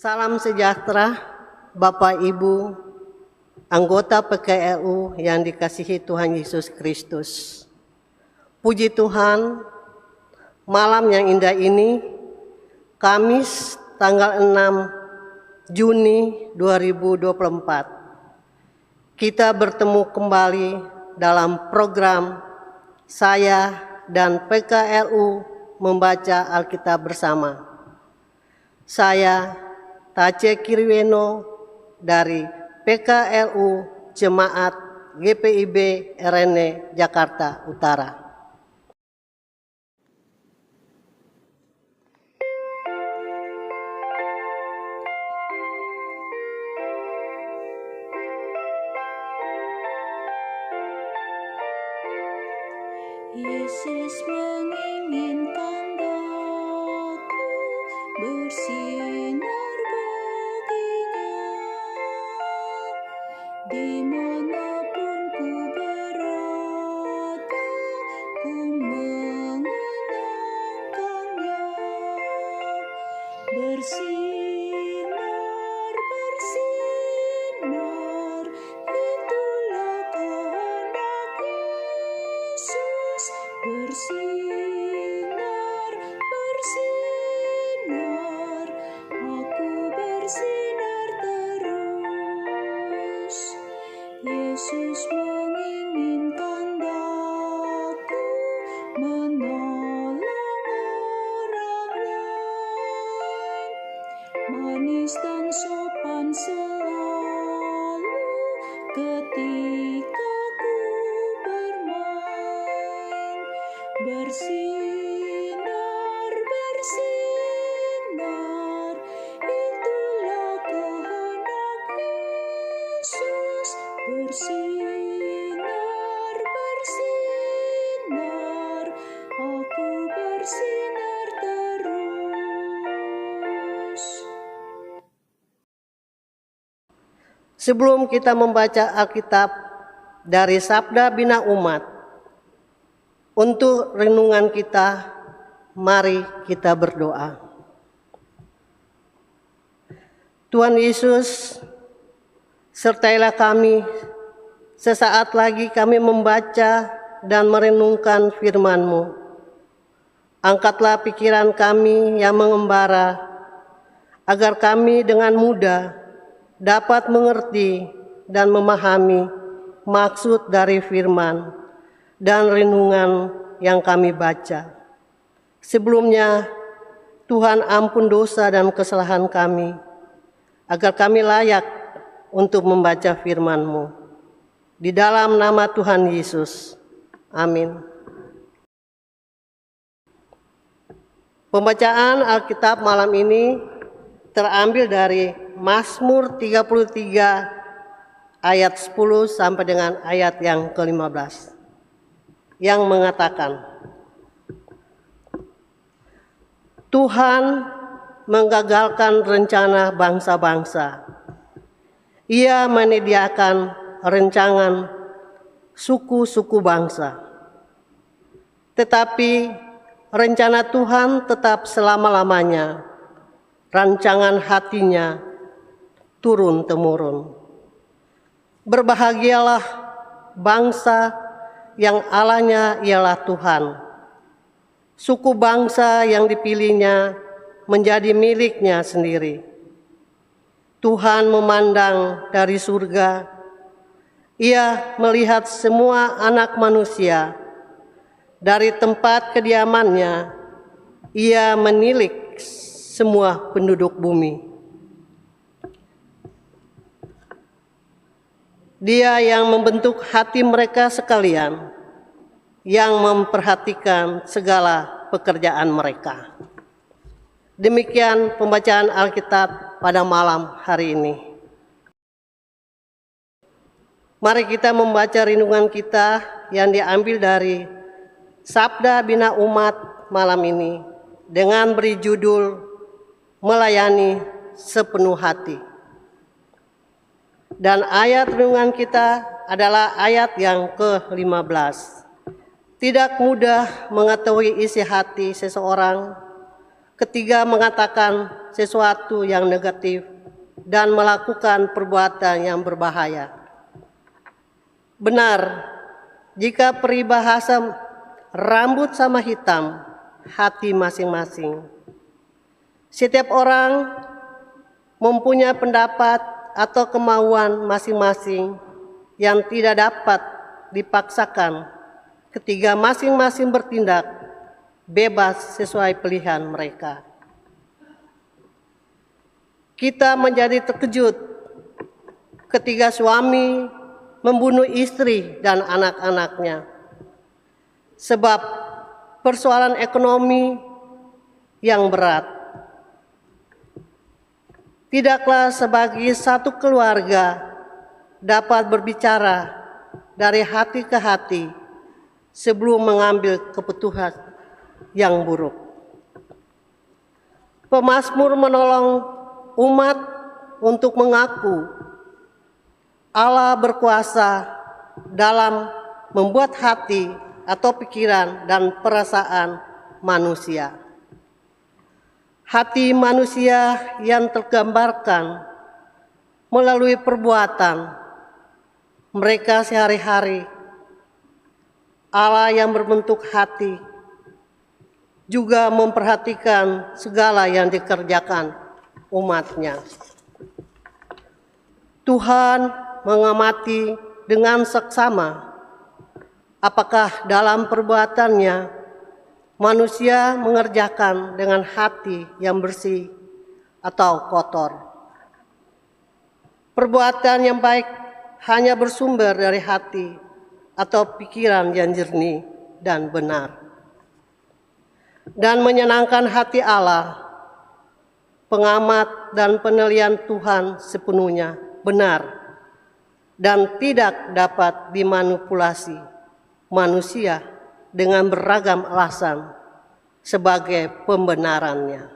Salam sejahtera, Bapak Ibu, anggota PKLU yang dikasihi Tuhan Yesus Kristus. Puji Tuhan, malam yang indah ini, Kamis tanggal 6 Juni 2024, kita bertemu kembali dalam program saya dan PKLU membaca Alkitab bersama. Saya Tace Kiriweno dari PKLU Jemaat GPIB RN Jakarta Utara. Yesus menginginkan daku bersinar baginya, dimanapun ku berada, ku mengenangkannya. Bersinar, bersinar, itulah kehendak Yesus. Bersinar, bersinar, aku bersinar terus. Yesus menginginkan daku menolong orang lain, manis dan sopan selalu ketika ku bermain. Bersinar, bersinar, itulah kehendak Yesus. Bersinar, bersinar, aku bersinar terus. Sebelum kita membaca Alkitab dari Sabda Bina Umat, untuk renungan kita, mari kita berdoa. Tuhan Yesus, sertailah kami, sesaat lagi kami membaca dan merenungkan firman-Mu. Angkatlah pikiran kami yang mengembara, agar kami dengan mudah dapat mengerti dan memahami maksud dari firman dan renungan yang kami baca. Sebelumnya, Tuhan ampun dosa dan kesalahan kami, agar kami layak untuk membaca firman-Mu. Di dalam nama Tuhan Yesus. Amin. Pembacaan Alkitab malam ini terambil dari Mazmur 33 ayat 10 sampai dengan ayat yang ke-15. Yang mengatakan, Tuhan menggagalkan rencana bangsa-bangsa. Ia menyediakan rencangan suku-suku bangsa. Tetapi rencana Tuhan tetap selama-lamanya. Rancangan hatinya turun-temurun. Berbahagialah bangsa yang Allahnya ialah Tuhan. Suku bangsa yang dipilihnya menjadi miliknya sendiri. Tuhan memandang dari surga. Ia melihat semua anak manusia. Dari tempat kediamannya, ia menilik semua penduduk bumi. Dia yang membentuk hati mereka sekalian, yang memperhatikan segala pekerjaan mereka. Demikian pembacaan Alkitab pada malam hari ini. Mari kita membaca renungan kita yang diambil dari Sabda Bina Umat malam ini dengan beri judul Melayani Sepenuh Hati. Dan ayat renungan kita adalah ayat yang ke-15. Tidak mudah mengetahui isi hati seseorang. Ketiga mengatakan sesuatu yang negatif dan melakukan perbuatan yang berbahaya. Benar, jika peribahasa rambut sama hitam, hati masing-masing. Setiap orang mempunyai pendapat atau kemauan masing-masing yang tidak dapat dipaksakan ketika masing-masing bertindak bebas sesuai pilihan mereka. Kita menjadi terkejut ketika suami membunuh istri dan anak-anaknya sebab persoalan ekonomi yang berat. Tidaklah sebagai satu keluarga dapat berbicara dari hati ke hati sebelum mengambil keputusan yang buruk. Pemazmur menolong umat untuk mengaku Allah berkuasa dalam membuat hati atau pikiran dan perasaan manusia. Hati manusia yang tergambarkan melalui perbuatan mereka sehari-hari. Allah yang berbentuk hati juga memperhatikan segala yang dikerjakan umatnya. Tuhan mengamati dengan seksama apakah dalam perbuatannya manusia mengerjakan dengan hati yang bersih atau kotor. Perbuatan yang baik hanya bersumber dari hati atau pikiran yang jernih dan benar. Dan menyenangkan hati Allah, pengamat dan penilaian Tuhan sepenuhnya benar dan tidak dapat dimanipulasi manusia dengan beragam alasan sebagai pembenarannya.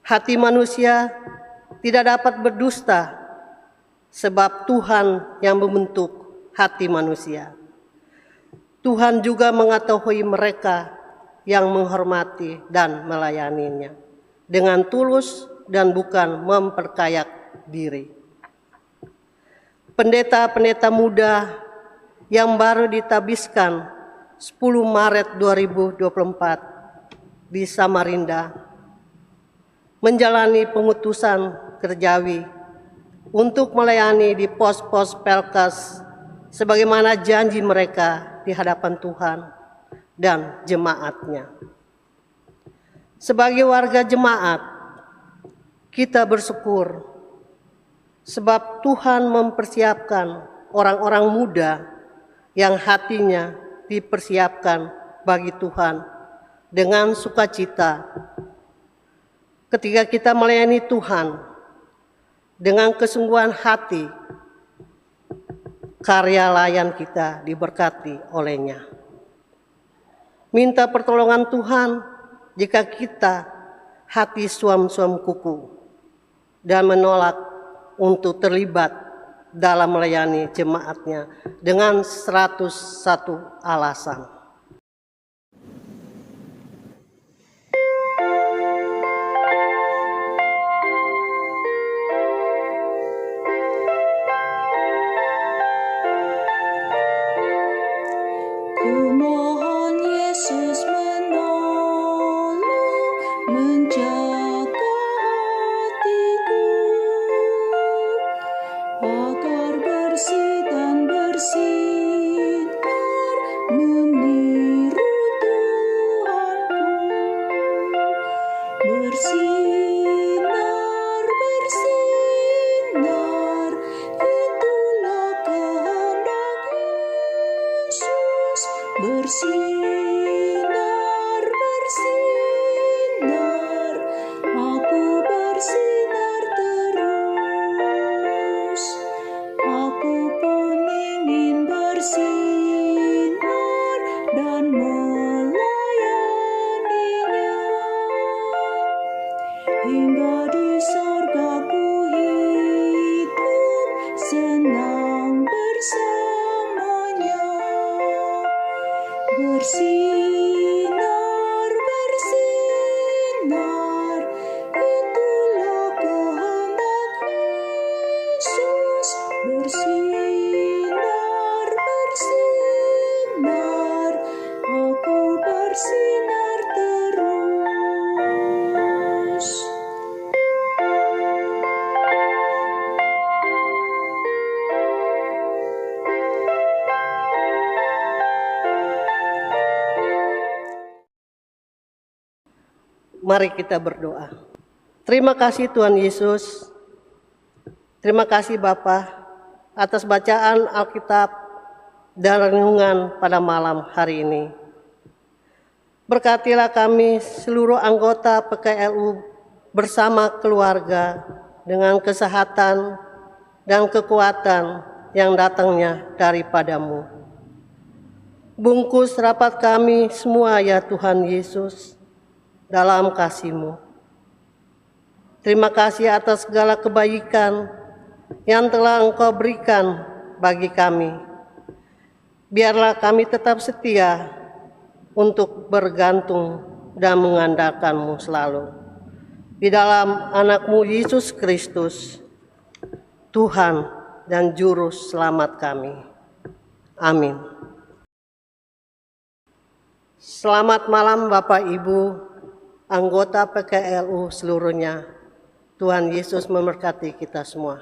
Hati manusia tidak dapat berdusta sebab Tuhan yang membentuk hati manusia. Tuhan juga mengetahui mereka yang menghormati dan melayaninya dengan tulus dan bukan memperkaya diri. Pendeta-pendeta muda yang baru ditabiskan 10 Maret 2024 di Samarinda menjalani pengutusan kerjawi untuk melayani di pos-pos Pelkas sebagaimana janji mereka di hadapan Tuhan dan jemaatnya. Sebagai warga jemaat, kita bersyukur sebab Tuhan mempersiapkan orang-orang muda yang hatinya dipersiapkan bagi Tuhan dengan sukacita. Ketika kita melayani Tuhan dengan kesungguhan hati, karya layan kita diberkati olehnya. Minta pertolongan Tuhan jika kita hati suam-suam kuku dan menolak untuk terlibat dalam melayani jemaatnya dengan 101 alasan. Kumohon Yesus menolong, menjaga hatiku agar bersih dan bersinar meniru Tuhanku. Bersinar, bersinar, itulah kehendak Yesus. Bersinar, bersinar, aku bersinar terus. Aku pun ingin bersinar dan melayaninya. Hingga di sorga ku hidup senang bersamanya. Bersinar, bersinar, Mari kita berdoa. Terima kasih Tuhan Yesus. Terima kasih Bapa atas bacaan Alkitab dan renungan pada malam hari ini. Berkatilah kami seluruh anggota PKLU bersama keluarga dengan kesehatan dan kekuatan yang datangnya daripadamu. Bungkus rapat kami semua ya Tuhan Yesus dalam kasih-Mu. Terima kasih atas segala kebaikan yang telah Engkau berikan bagi kami. Biarlah kami tetap setia untuk bergantung dan mengandalkan-Mu selalu. Di dalam anak-Mu Yesus Kristus, Tuhan dan Juru Selamat kami. Amin. Selamat malam Bapak Ibu, anggota PKLU seluruhnya. Tuhan Yesus memberkati kita semua.